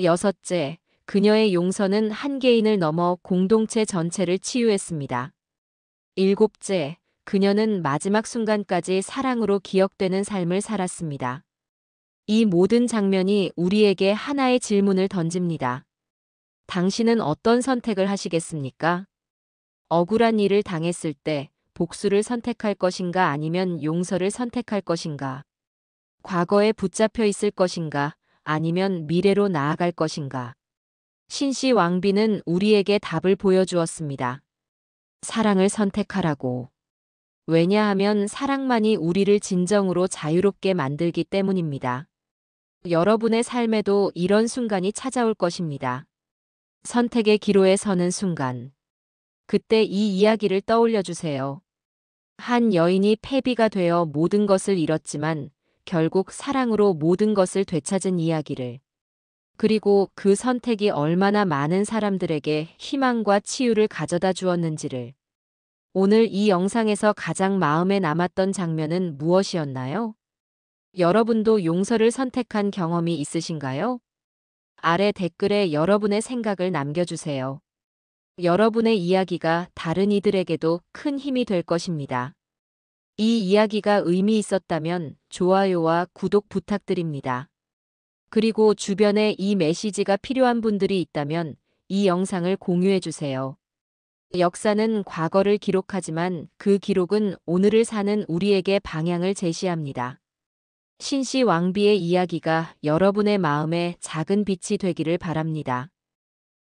여섯째, 그녀의 용서는 한 개인을 넘어 공동체 전체를 치유했습니다. 일곱째, 그녀는 마지막 순간까지 사랑으로 기억되는 삶을 살았습니다. 이 모든 장면이 우리에게 하나의 질문을 던집니다. 당신은 어떤 선택을 하시겠습니까? 억울한 일을 당했을 때 복수를 선택할 것인가 아니면 용서를 선택할 것인가? 과거에 붙잡혀 있을 것인가 아니면 미래로 나아갈 것인가? 신씨 왕비는 우리에게 답을 보여주었습니다. 사랑을 선택하라고. 왜냐하면 사랑만이 우리를 진정으로 자유롭게 만들기 때문입니다. 여러분의 삶에도 이런 순간이 찾아올 것입니다. 선택의 기로에 서는 순간. 그때 이 이야기를 떠올려 주세요. 한 여인이 패비가 되어 모든 것을 잃었지만 결국 사랑으로 모든 것을 되찾은 이야기를. 그리고 그 선택이 얼마나 많은 사람들에게 희망과 치유를 가져다 주었는지를. 오늘 이 영상에서 가장 마음에 남았던 장면은 무엇이었나요? 여러분도 용서를 선택한 경험이 있으신가요? 아래 댓글에 여러분의 생각을 남겨주세요. 여러분의 이야기가 다른 이들에게도 큰 힘이 될 것입니다. 이 이야기가 의미 있었다면 좋아요와 구독 부탁드립니다. 그리고 주변에 이 메시지가 필요한 분들이 있다면 이 영상을 공유해주세요. 역사는 과거를 기록하지만 그 기록은 오늘을 사는 우리에게 방향을 제시합니다. 신씨 왕비의 이야기가 여러분의 마음에 작은 빛이 되기를 바랍니다.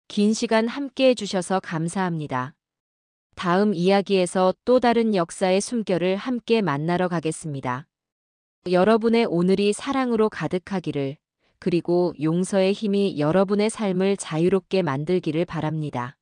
긴 시간 함께 해주셔서 감사합니다. 다음 이야기에서 또 다른 역사의 숨결을 함께 만나러 가겠습니다. 여러분의 오늘이 사랑으로 가득하기를, 그리고 용서의 힘이 여러분의 삶을 자유롭게 만들기를 바랍니다.